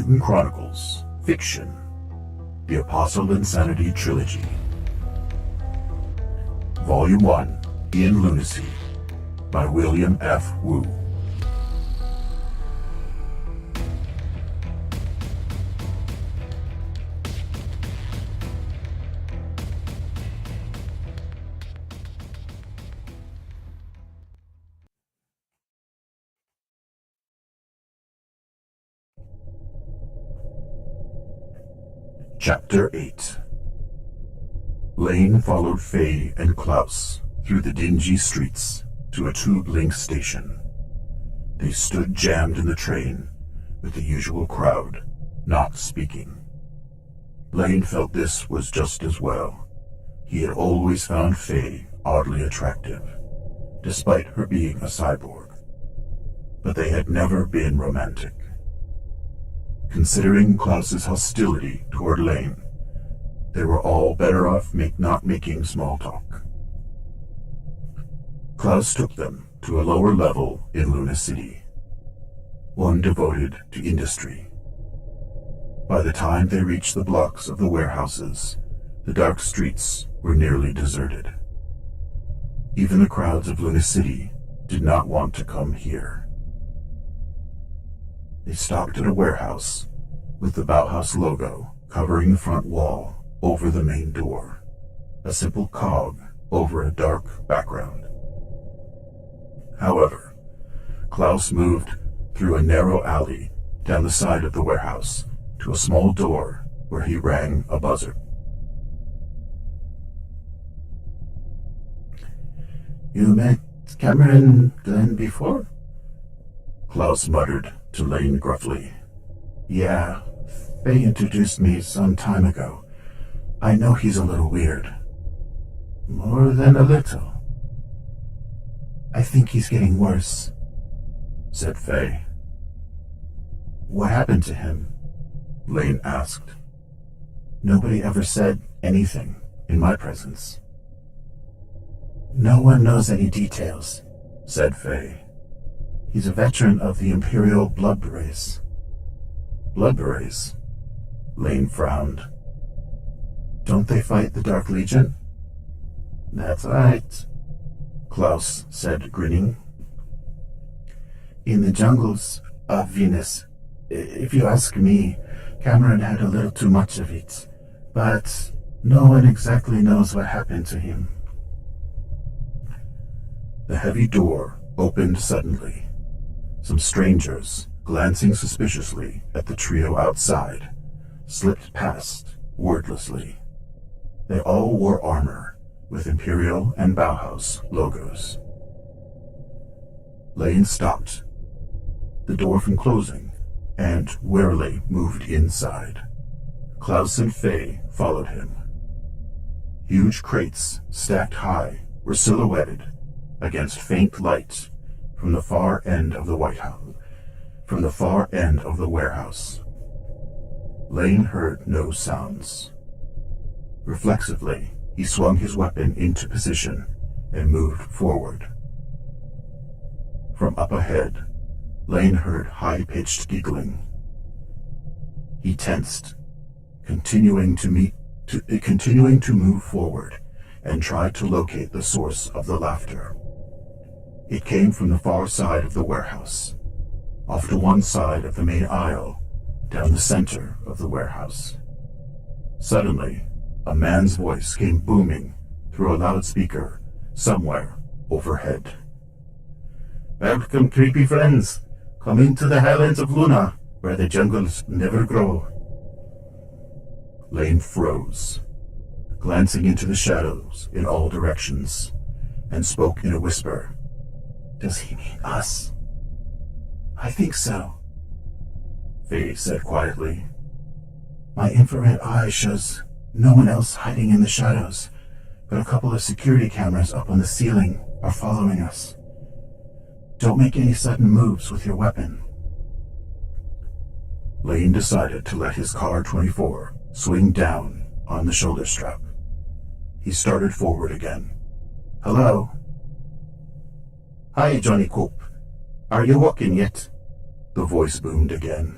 Mutant Chronicles, Fiction, The Apostle Insanity Trilogy. Volume 1, in Lunacy, by William F. Wu. Chapter 8. Lane followed Fay and Klaus through the dingy streets to a tube link station. They stood jammed in the train with the usual crowd, not speaking. Lane felt this was just as well. He had always found Fay oddly attractive, despite her being a cyborg. But they had never been romantic. Considering Klaus's hostility toward Lane, they were all better off not making small talk. Klaus took them to a lower level in Lunacy, one devoted to industry. By the time they reached the blocks of the warehouses, the dark streets were nearly deserted. Even the crowds of Lunacy did not want to come here. They stopped at a warehouse with the Bauhaus logo covering the front wall over the main door, a simple cog over a dark background. However, Klaus moved through a narrow alley down the side of the warehouse to a small door where he rang a buzzer. "You met Cameron Glen before?" Klaus muttered to Lane gruffly. "Yeah, Fay introduced me some time ago. I know he's a little weird." "More than a little." "I think he's getting worse," said Fay. "What happened to him?" Lane asked. "Nobody ever said anything in my presence." "No one knows any details," said Fay. "He's a veteran of the Imperial Blood Berets." "Blood Berets?" Lane frowned. "Don't they fight the Dark Legion?" "That's right," Klaus said, grinning. "In the jungles of Venus, if you ask me, Cameron had a little too much of it, but no one exactly knows what happened to him." The heavy door opened suddenly. Some strangers, glancing suspiciously at the trio outside, slipped past wordlessly. They all wore armor with Imperial and Bauhaus logos. Lane stopped the door from closing and warily moved inside. Klaus and Fay followed him. Huge crates stacked high were silhouetted against faint light from the far end of the warehouse. Lane heard no sounds. Reflexively, he swung his weapon into position and moved forward. From up ahead, Lane heard high-pitched giggling. He tensed, continuing to move forward, and tried to locate the source of the laughter. It came from the far side of the warehouse, off to one side of the main aisle, down the center of the warehouse. Suddenly, a man's voice came booming through a loudspeaker somewhere overhead. "Welcome, creepy friends. Come into the highlands of Luna, where the jungles never grow." Lane froze, glancing into the shadows in all directions, and spoke in a whisper. "Does he mean us?" "I think so," Fay said quietly. "My infrared eye shows no one else hiding in the shadows, but a couple of security cameras up on the ceiling are following us. Don't make any sudden moves with your weapon." Lane decided to let his Car 24 swing down on the shoulder strap. He started forward again. "Hello?" "Hi, Johnny Cope. Are you walking yet?" The voice boomed again.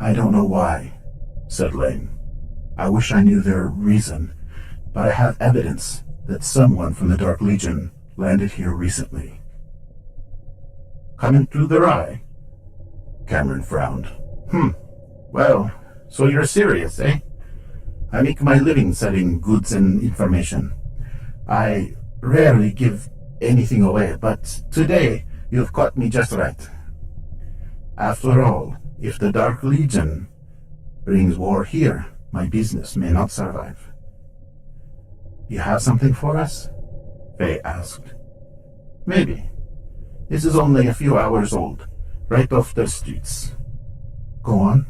I don't know why, said Lane. I wish I knew their reason, but I have evidence that someone from the Dark Legion landed here recently. Coming through the eye? Cameron frowned. Well, so you're serious, eh? I make my living selling goods and information. I rarely give anything away, but today you've caught me just right. After all, if the Dark Legion brings war here, my business may not survive. You have something for us? Fay asked. Maybe. This is only a few hours old, right off the streets. Go on.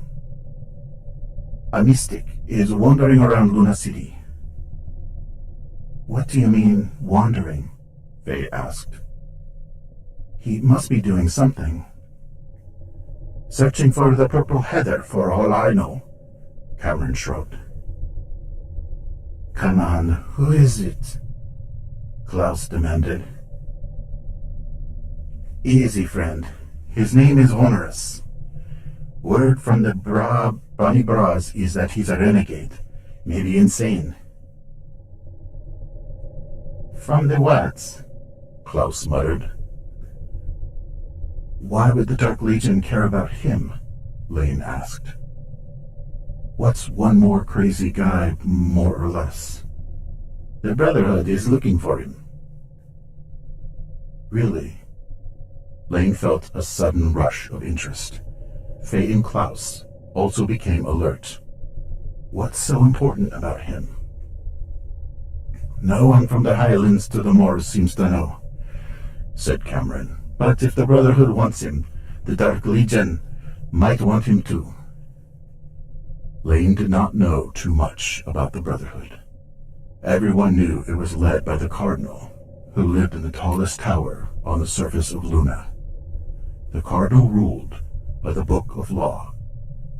A mystic is wandering around Lunacy. What do you mean, wandering? Fay asked. He must be doing something. Searching for the purple heather, for all I know, Cameron shrugged. Come on, who is it? Klaus demanded. Easy, friend. His name is Honorous. Word from the Bonnie Bras is that he's a renegade, maybe insane. From the what? Klaus muttered. Why would the Dark Legion care about him? Lane asked. What's one more crazy guy, more or less? The Brotherhood is looking for him. Really? Lane felt a sudden rush of interest. Fay and Klaus also became alert. What's so important about him? No one from the Highlands to the Moors seems to know, said Cameron. But if the Brotherhood wants him, the Dark Legion might want him too. Lane did not know too much about the Brotherhood. Everyone knew it was led by the Cardinal, who lived in the tallest tower on the surface of Luna. The Cardinal ruled by the Book of Law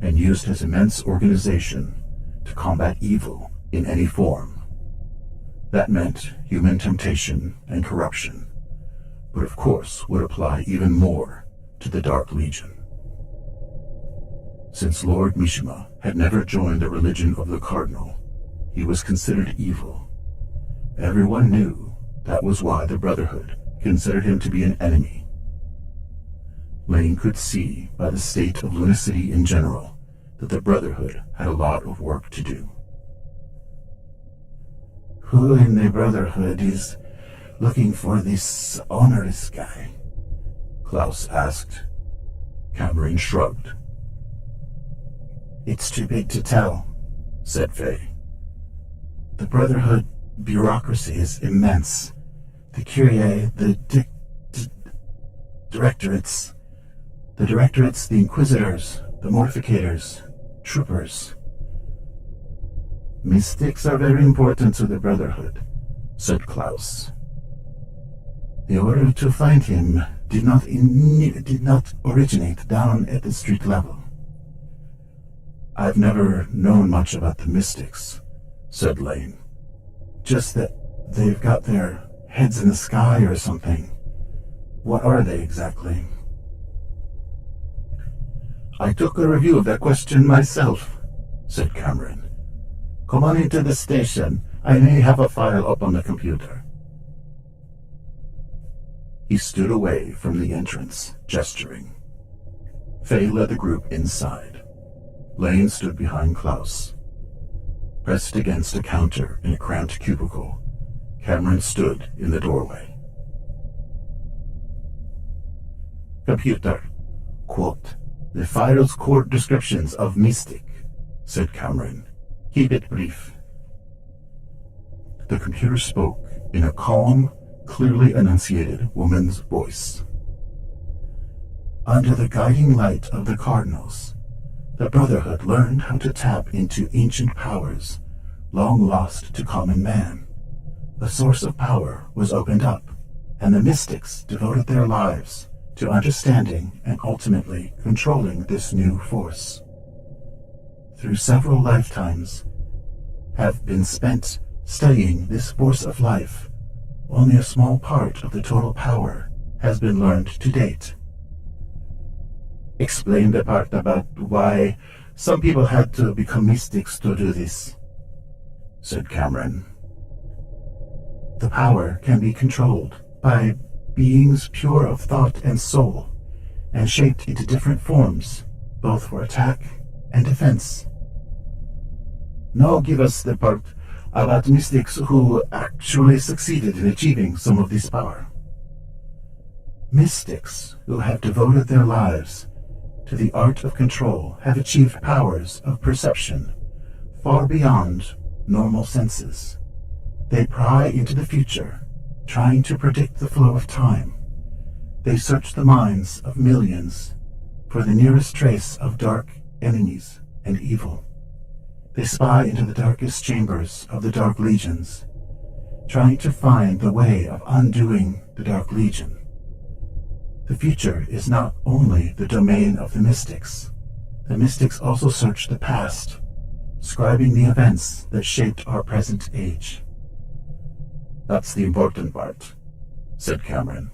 and used his immense organization to combat evil in any form. That meant human temptation and corruption, but of course would apply even more to the Dark Legion. Since Lord Mishima had never joined the religion of the Cardinal, he was considered evil. Everyone knew that was why the Brotherhood considered him to be an enemy. Lane could see by the state of Lunacy in general that the Brotherhood had a lot of work to do. Who in the Brotherhood is looking for this Honorous guy? Klaus asked. Cameron shrugged. It's too big to tell, said Fay. The Brotherhood bureaucracy is immense. The Curie, the directorates, the Inquisitors, the Mortificators, Troopers. Mystics are very important to the Brotherhood, said Klaus. The order to find him did not originate down at the street level. I've never known much about the mystics, said Lane. Just that they've got their heads in the sky or something. What are they exactly? I took a review of that question myself, said Cameron. Come on into the station. I may have a file up on the computer. He stood away from the entrance, gesturing. Fay led the group inside. Lane stood behind Klaus. Pressed against a counter in a cramped cubicle, Cameron stood in the doorway. Computer, quote, the file's court descriptions of mystic, said Cameron. Keep it brief. The computer spoke in a calm, clearly enunciated woman's voice. Under the guiding light of the Cardinals, the Brotherhood learned how to tap into ancient powers, long lost to common man. A source of power was opened up, and the mystics devoted their lives to understanding and ultimately controlling this new force. Through several lifetimes, have been spent studying this force of life, only a small part of the total power has been learned to date. explain the part about why some people had to become mystics to do this, said Cameron. The power can be controlled by beings pure of thought and soul, and shaped into different forms, both for attack and defense. Now give us the part about mystics who actually succeeded in achieving some of this power. Mystics who have devoted their lives to the art of control have achieved powers of perception far beyond normal senses. They pry into the future, trying to predict the flow of time. They search the minds of millions for the nearest trace of dark enemies and evil. They spy into the darkest chambers of the Dark Legions, trying to find the way of undoing the Dark Legion. The future is not only the domain of the mystics. The mystics also search the past, scribing the events that shaped our present age. That's the important part, said Cameron.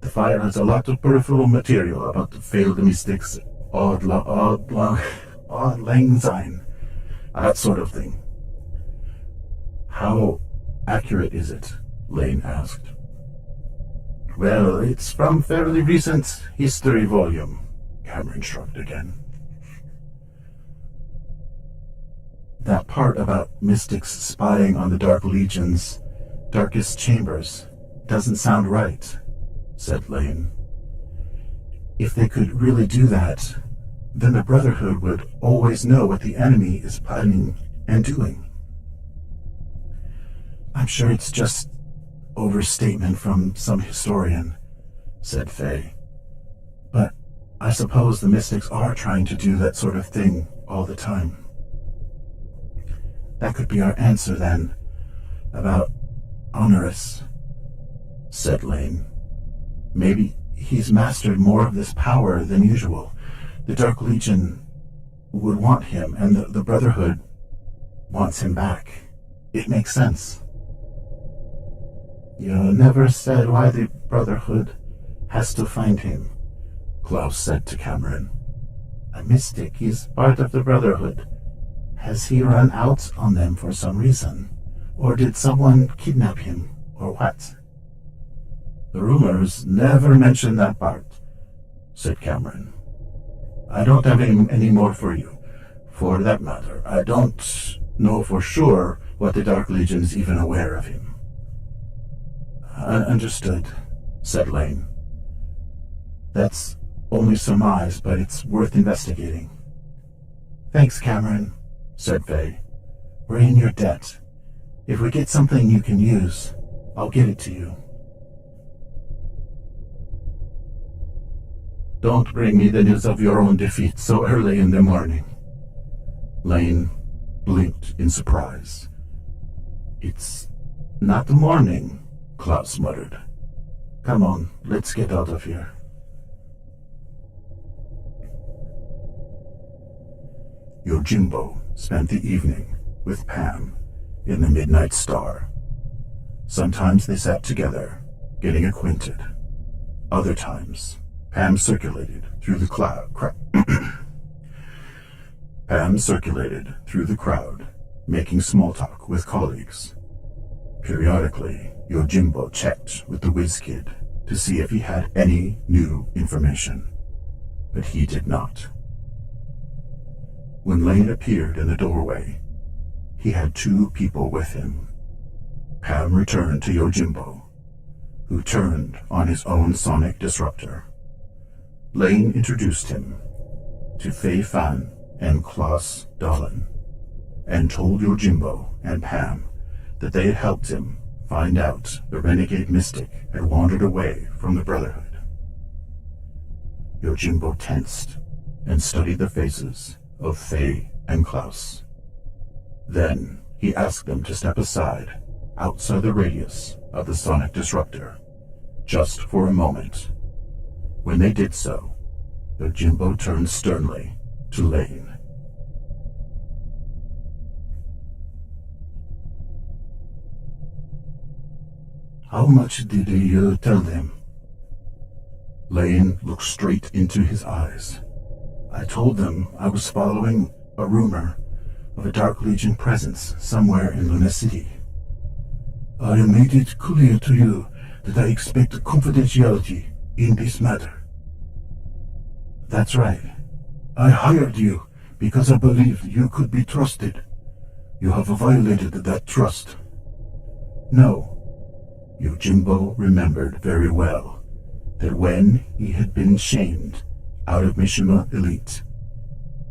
The file has a lot of peripheral material about the failed mystics, Auld Lang Syne, that sort of thing. How accurate is it? Lane asked. Well, it's from fairly recent history volume, Cameron shrugged again. That part about mystics spying on the Dark Legion's darkest chambers doesn't sound right, said Lane. If they could really do that, then the Brotherhood would always know what the enemy is planning and doing. I'm sure it's just overstatement from some historian, said Fay. But I suppose the mystics are trying to do that sort of thing all the time. That could be our answer then, about Honorus, said Lane. Maybe he's mastered more of this power than usual. The Dark Legion would want him, and the Brotherhood wants him back. It makes sense. You never said why the Brotherhood has to find him, Klaus said to Cameron. A mystic, he's part of the Brotherhood. Has he run out on them for some reason? Or did someone kidnap him, or what? The rumors never mention that part, said Cameron. I don't have any more for you. For that matter, I don't know for sure what the Dark Legion is even aware of him. Understood, said Lane. That's only surmise, but it's worth investigating. Thanks, Cameron, said Fay. We're in your debt. If we get something you can use, I'll give it to you. Don't bring me the news of your own defeat so early in the morning. Lane blinked in surprise. It's not morning, Klaus muttered. Come on, let's get out of here. Yojimbo spent the evening with Pam in the Midnight Star. Sometimes they sat together, getting acquainted. Other times, Pam circulated through the crowd, making small talk with colleagues. Periodically, Yojimbo checked with the whiz kid to see if he had any new information, but he did not. When Lane appeared in the doorway, he had two people with him. Pam returned to Yojimbo, who turned on his own sonic disruptor. Lane introduced him to Fay Fan and Klaus Dahlen, and told Yojimbo and Pam that they had helped him find out the renegade mystic had wandered away from the Brotherhood. Yojimbo tensed and studied the faces of Fay and Klaus. Then he asked them to step aside, outside the radius of the sonic disruptor, just for a moment. When they did so, Yojimbo turned sternly to Lane. How much did you tell them? Lane looked straight into his eyes. I told them I was following a rumor of a Dark Legion presence somewhere in Lunacy. I made it clear to you that I expect confidentiality in this matter. That's right. I hired you because I believed you could be trusted. You have violated that trust. No. Yojimbo remembered very well that when he had been shamed out of Mishima Elite,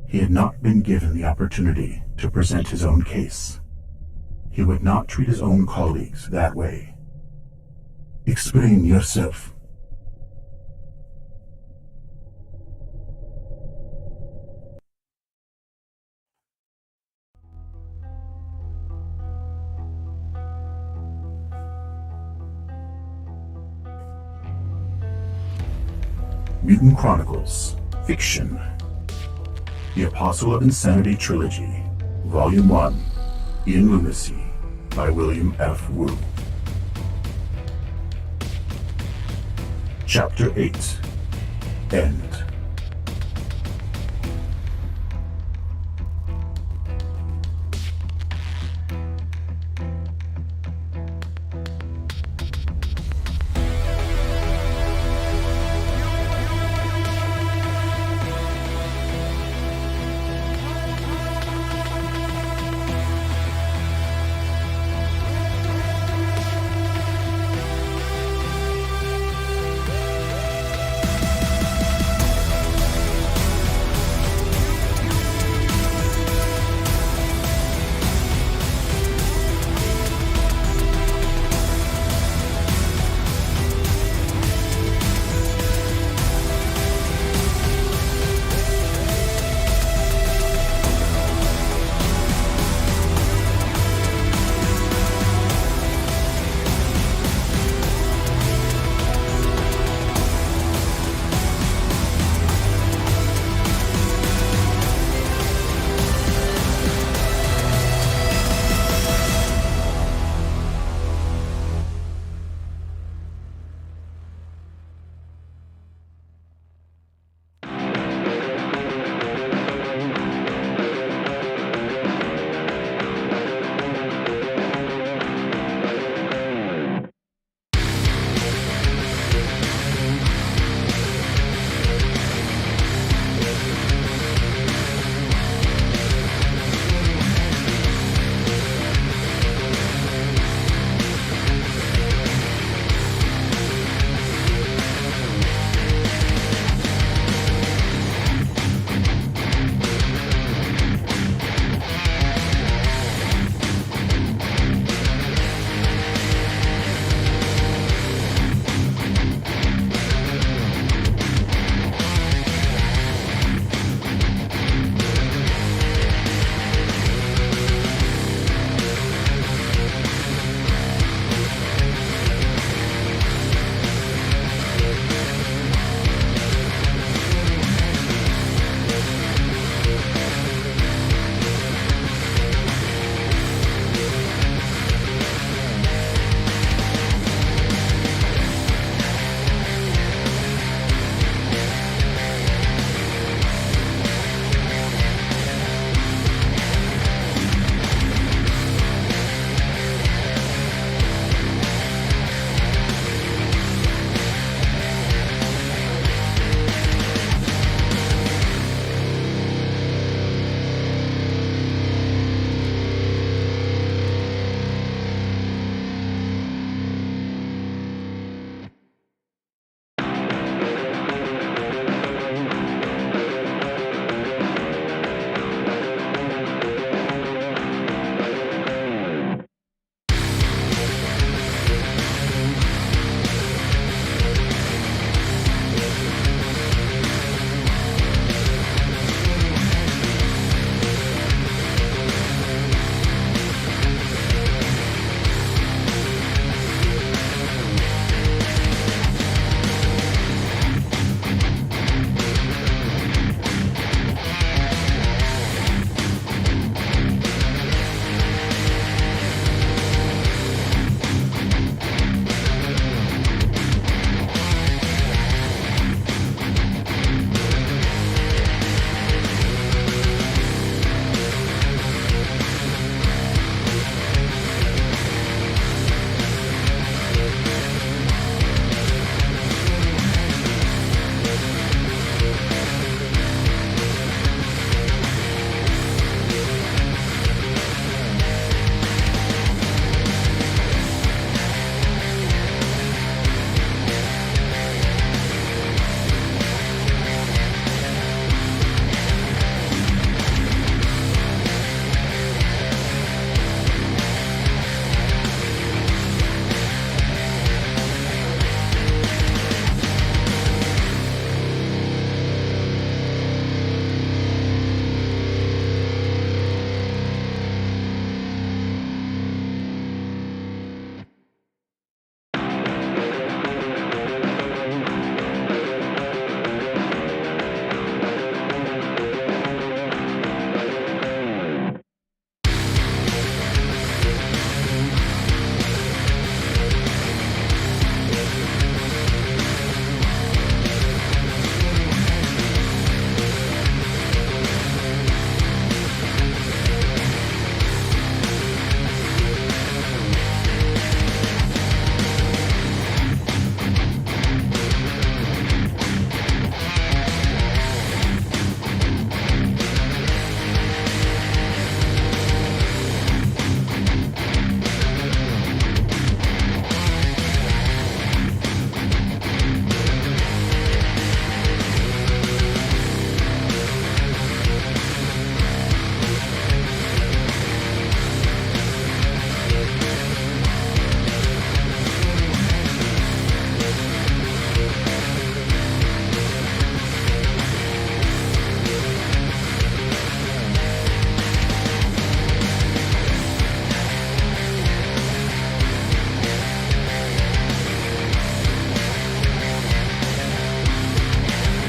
he had not been given the opportunity to present his own case. He would not treat his own colleagues that way. Explain yourself. Mutant Chronicles, Fiction. The Apostle of Insanity Trilogy, Volume 1, in Lunacy, by William F. Wu. Chapter 8, End.